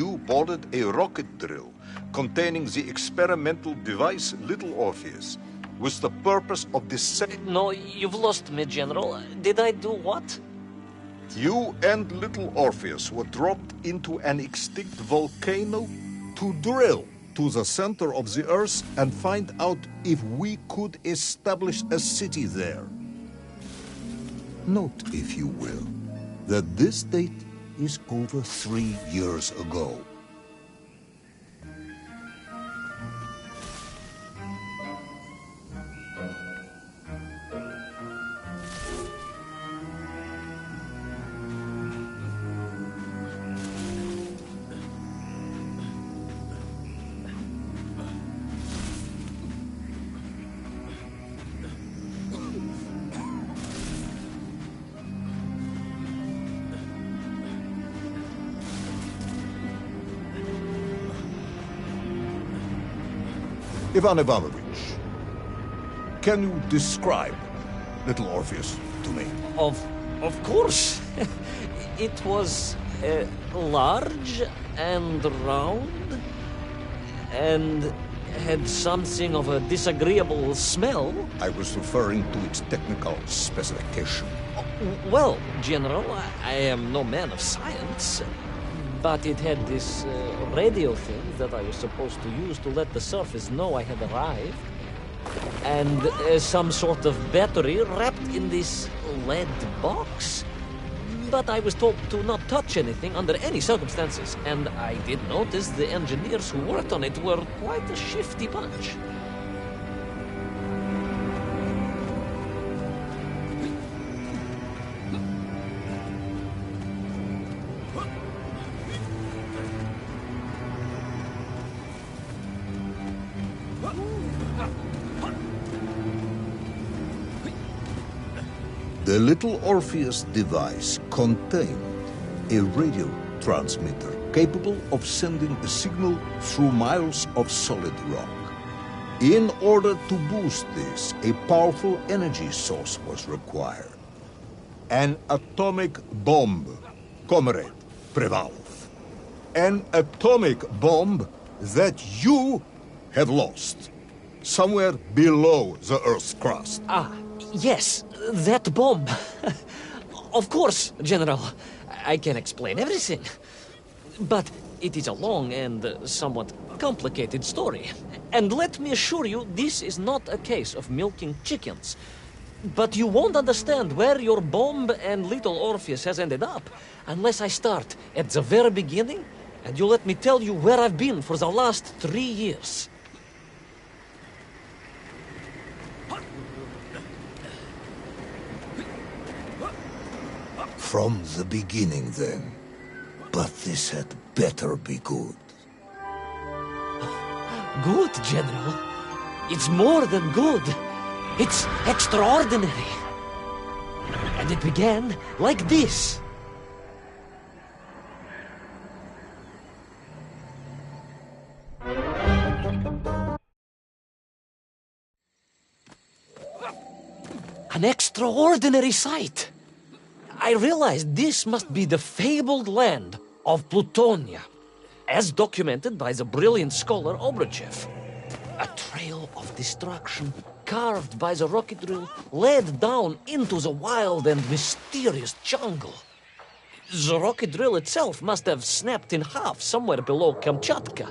you boarded a rocket drill containing the experimental device Little Orpheus, with the purpose of No, you've lost me, General. Did I do what? You and Little Orpheus were dropped into an extinct volcano to drill to the center of the Earth and find out if we could establish a city there. Note, if you will, that this date is over 3 years ago. Ivan Ivanovich, can you describe Little Orpheus to me? Of course. It was large and round and had something of a disagreeable smell. I was referring to its technical specification. Well, General, I am no man of science, but it had this radio thing that I was supposed to use to let the surface know I had arrived. And some sort of battery wrapped in this lead box. But I was told to not touch anything under any circumstances. And I did notice the engineers who worked on it were quite a shifty bunch. The Little Orpheus device contained a radio transmitter capable of sending a signal through miles of solid rock. In order to boost this, a powerful energy source was required. An atomic bomb, Comrade Prevalov. An atomic bomb that you have lost, somewhere below the Earth's crust. Yes, that bomb. Of course, General. I can explain everything. But it is a long and somewhat complicated story. And let me assure you, this is not a case of milking chickens. But you won't understand where your bomb and Little Orpheus has ended up unless I start at the very beginning and you let me tell you where I've been for the last 3 years. From the beginning, then. But this had better be good. Good, General. It's more than good. It's extraordinary. And it began like this. An extraordinary sight. I realized this must be the fabled land of Plutonia, as documented by the brilliant scholar Obruchev. A trail of destruction carved by the rocket drill led down into the wild and mysterious jungle. The rocket drill itself must have snapped in half somewhere below Kamchatka,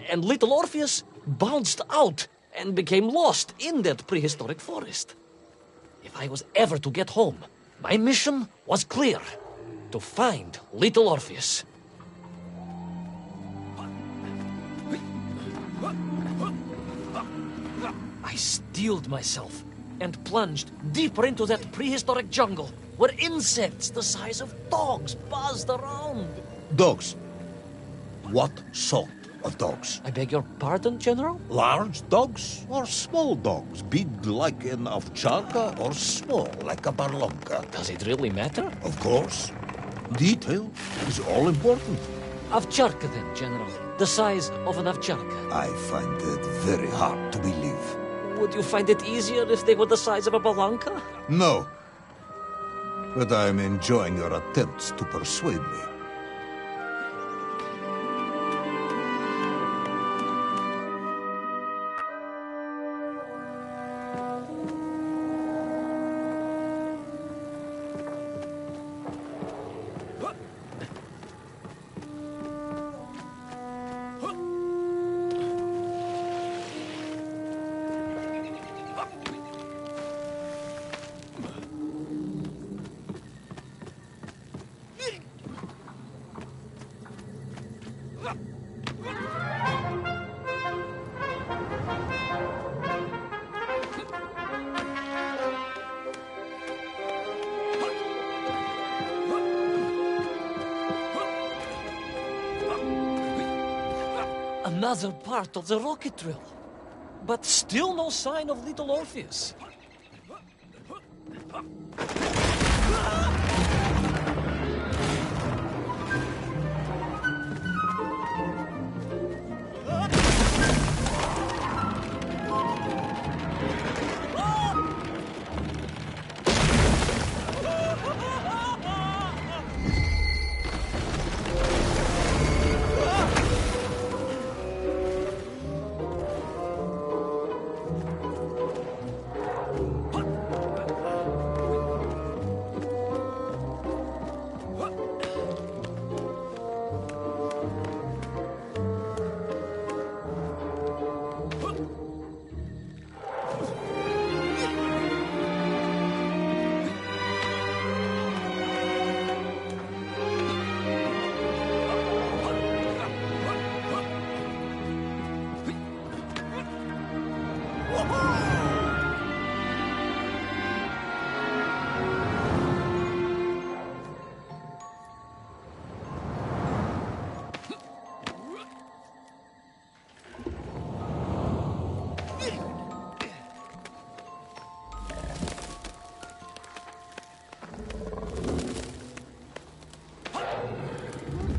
and Little Orpheus bounced out and became lost in that prehistoric forest. If I was ever to get home, my mission was clear: to find Little Orpheus. I steeled myself and plunged deeper into that prehistoric jungle where insects the size of dogs buzzed around. Dogs? What sort of dogs? I beg your pardon, General? Large dogs or small dogs? Big like an ovcharka or small like a barlonka? Does it really matter? Of course. Detail is all important. Ovcharka then, General. The size of an ovcharka. I find that very hard to believe. Would you find it easier if they were the size of a balanka? No. But I'm enjoying your attempts to persuade me. Another part of the rocket drill. But still no sign of little Orpheus.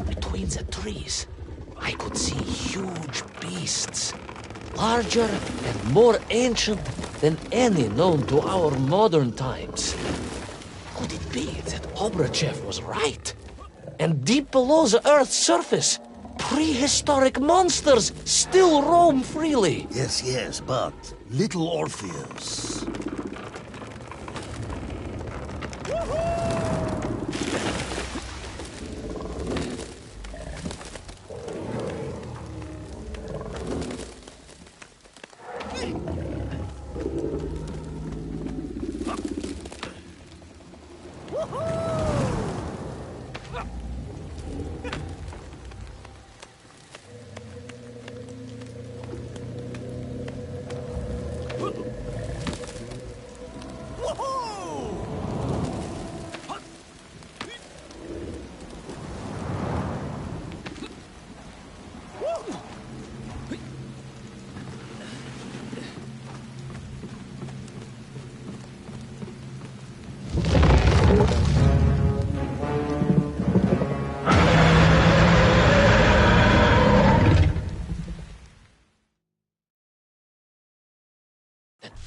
Between the trees, I could see huge beasts, larger and more ancient than any known to our modern times. Could it be that Obrachev was right? And deep below the Earth's surface, prehistoric monsters still roam freely? Yes, but little Orpheus.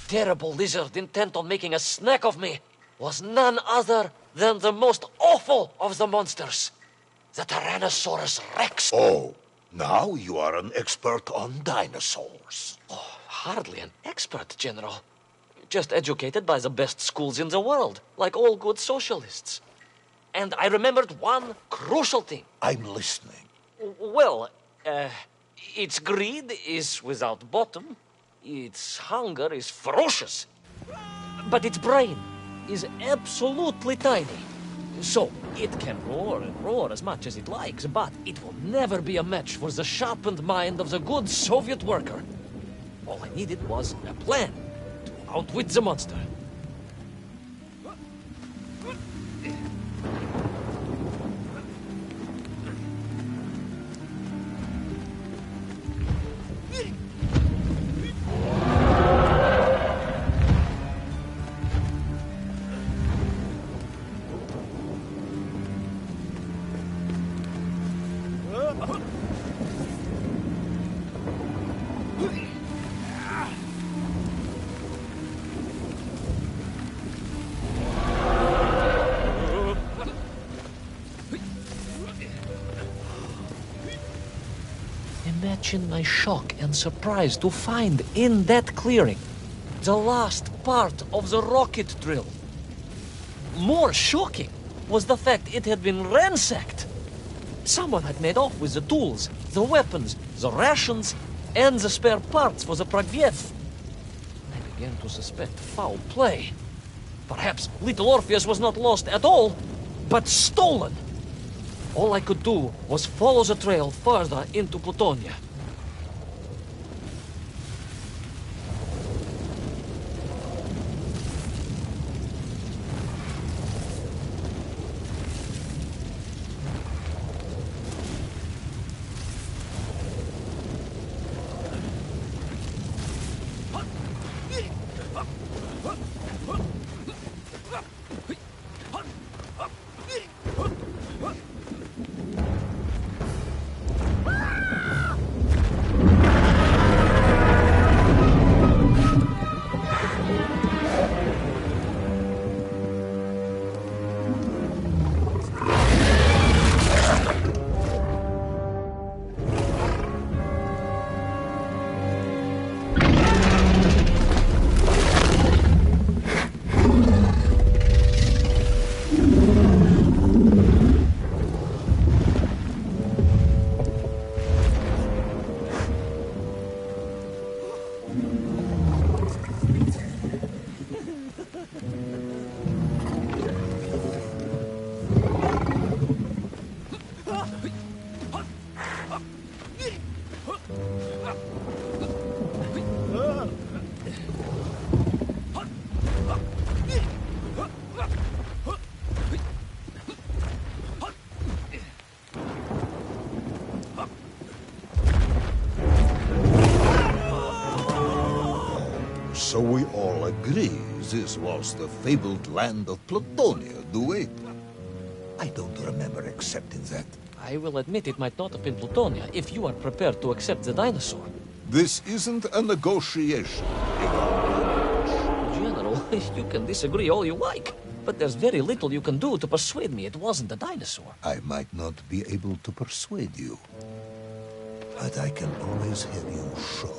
Terrible lizard intent on making a snack of me was none other than the most awful of the monsters, the Tyrannosaurus Rex. Oh, now you are an expert on dinosaurs. Oh, hardly an expert, General. Just educated by the best schools in the world, like all good socialists. And I remembered one crucial thing. I'm listening. Well, its greed is without bottom. Its hunger is ferocious, but its brain is absolutely tiny. So, it can roar and roar as much as it likes, but it will never be a match for the sharpened mind of the good Soviet worker. All I needed was a plan to outwit the monster. Imagine my shock and surprise to find in that clearing the last part of the rocket drill. More shocking was the fact it had been ransacked. Someone had made off with the tools, the weapons, the rations, and the spare parts for the Pragviev. I began to suspect foul play. Perhaps little Orpheus was not lost at all, but stolen. All I could do was follow the trail further into Plutonia. So we all agree this was the fabled land of Plutonia, do we? I don't remember accepting that. I will admit it might not have been Plutonia if you are prepared to accept the dinosaur. This isn't a negotiation. General, you can disagree all you like, but there's very little you can do to persuade me it wasn't a dinosaur. I might not be able to persuade you, but I can always have you shot.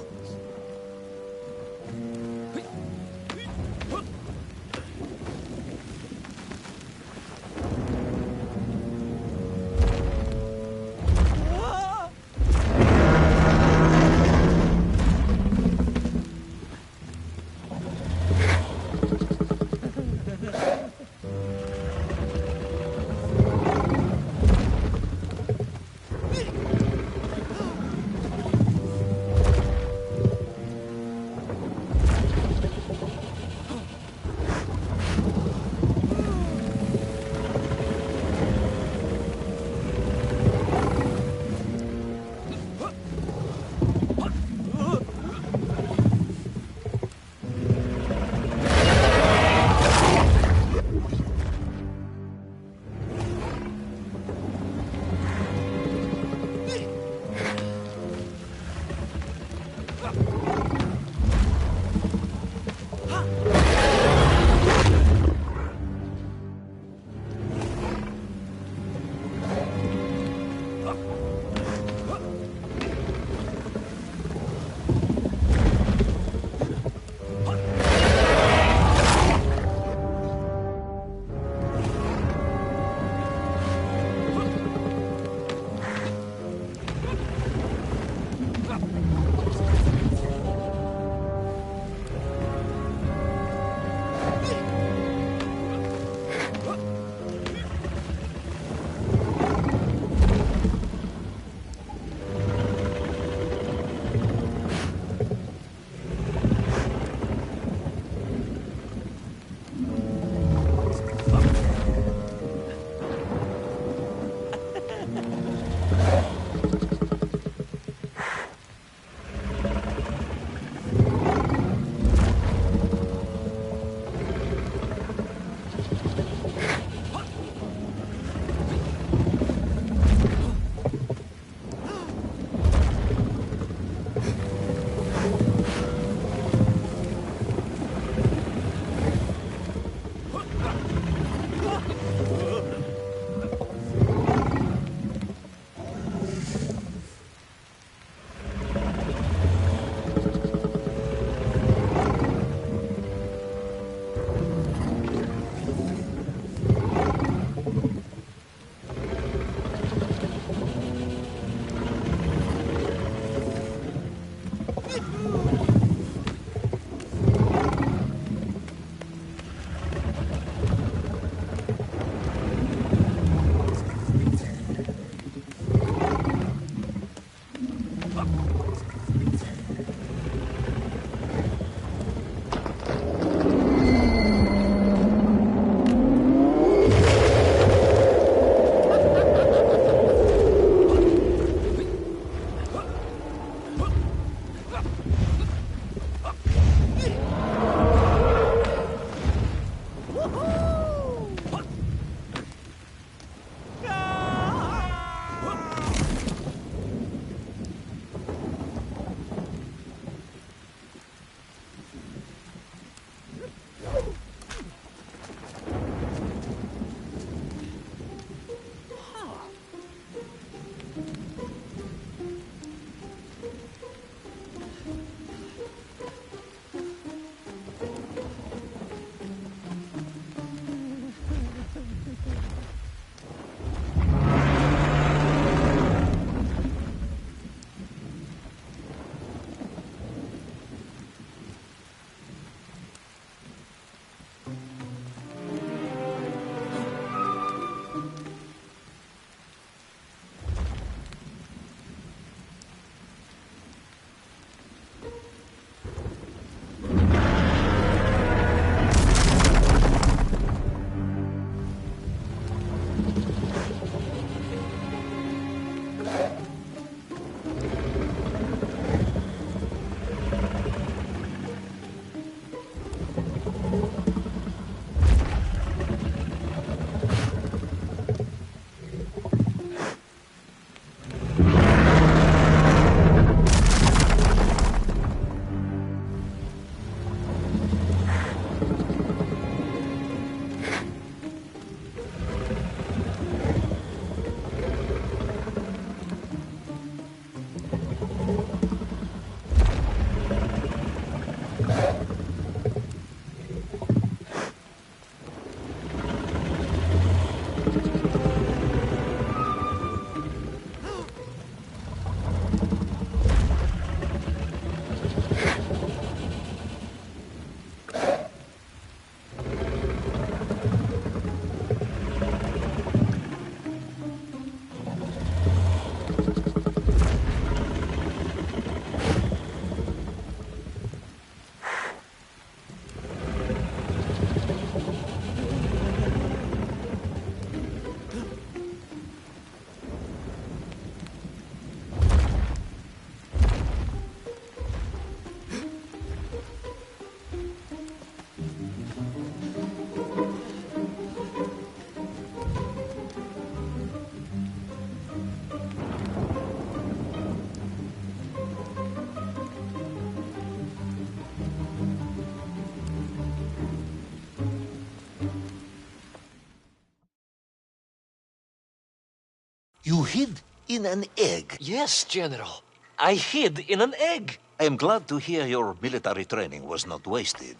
You hid in an egg. Yes, General. I hid in an egg. I am glad to hear your military training was not wasted.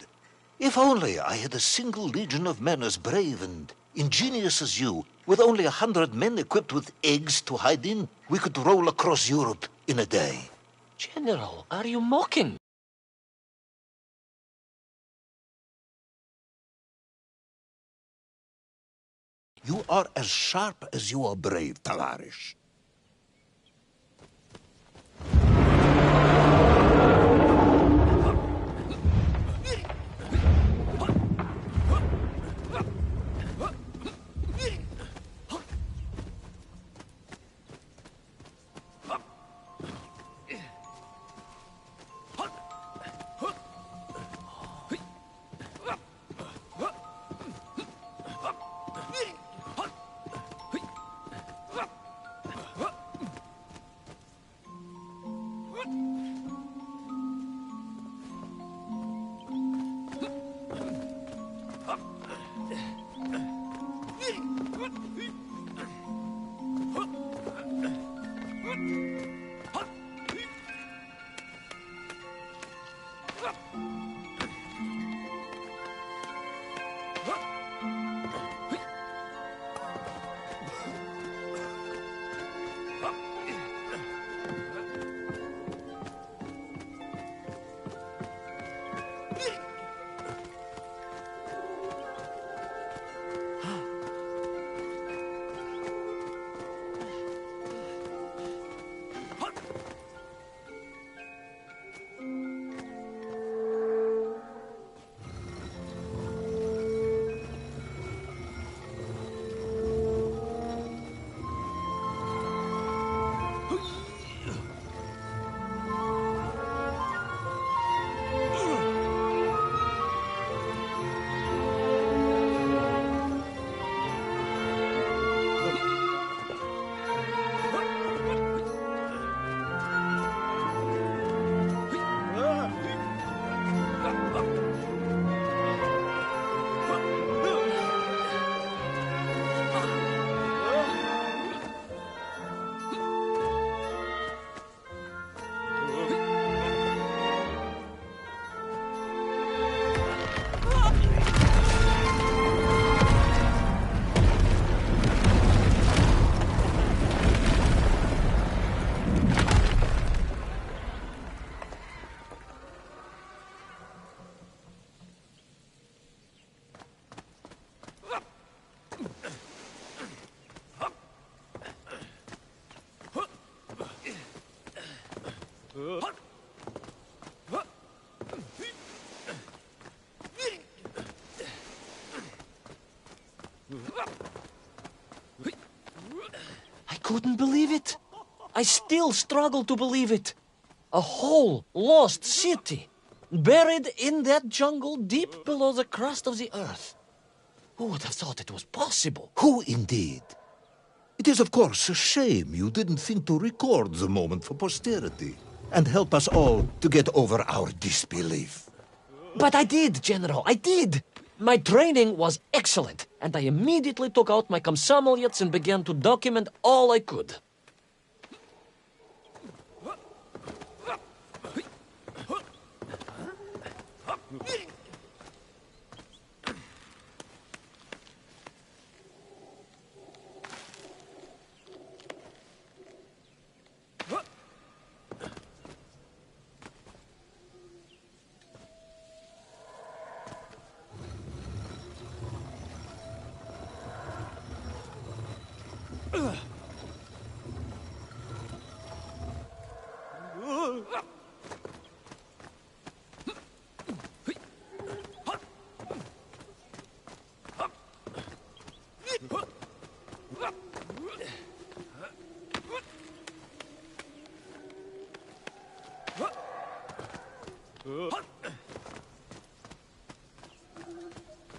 If only I had a single legion of men as brave and ingenious as you, with only 100 men equipped with eggs to hide in, we could roll across Europe in a day. General, are you mocking? You are as sharp as you are brave, Tavarish. I couldn't believe it. I still struggle to believe it. A whole lost city, buried in that jungle deep below the crust of the earth. Who would have thought it was possible? Who indeed? It is, of course, a shame you didn't think to record the moment for posterity and help us all to get over our disbelief. But I did, General, I did. My training was excellent, and I immediately took out my komsomolets and began to document all I could.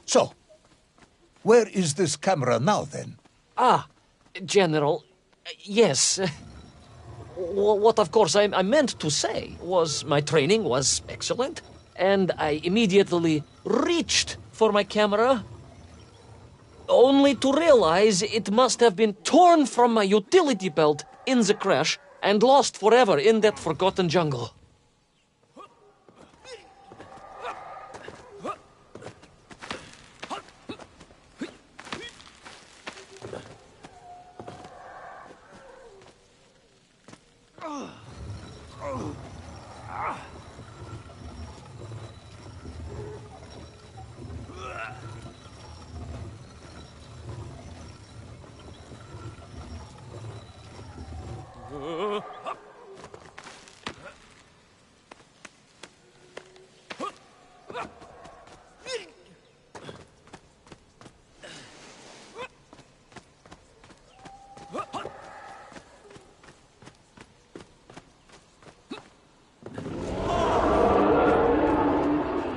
So, where is this camera now, then? Ah, General, yes. What, of course, I meant to say was my training was excellent, and I immediately reached for my camera. only to realize it must have been torn from my utility belt in the crash and lost forever in that forgotten jungle.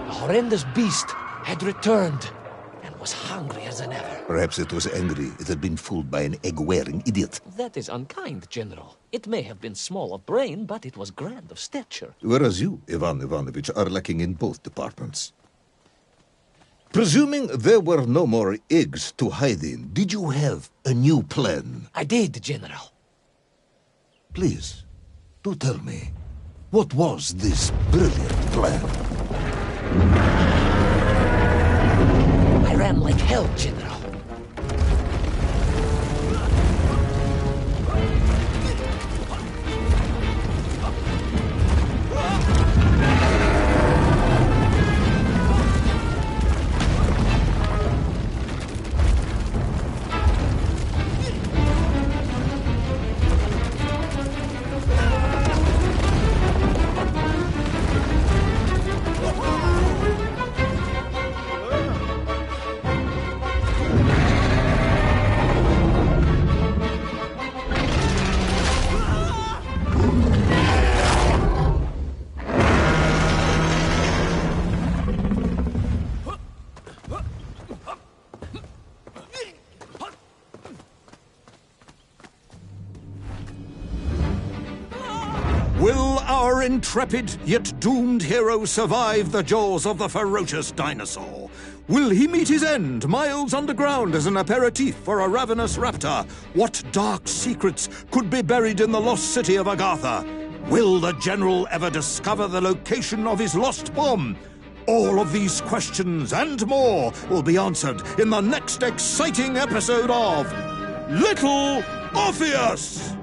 The horrendous beast had returned and was hungrier than ever. Perhaps it was angry it had been fooled by an egg-wearing idiot. That is unkind, General. It may have been small of brain, but it was grand of stature. Whereas you, Ivan Ivanovich, are lacking in both departments. Presuming there were no more eggs to hide in, did you have a new plan? I did, General. Please, do tell me, what was this brilliant plan? I ran like hell, General. Will our intrepid yet doomed hero survive the jaws of the ferocious dinosaur? Will he meet his end miles underground as an aperitif for a ravenous raptor? What dark secrets could be buried in the lost city of Agatha? Will the general ever discover the location of his lost bomb? All of these questions and more will be answered in the next exciting episode of Little Orpheus!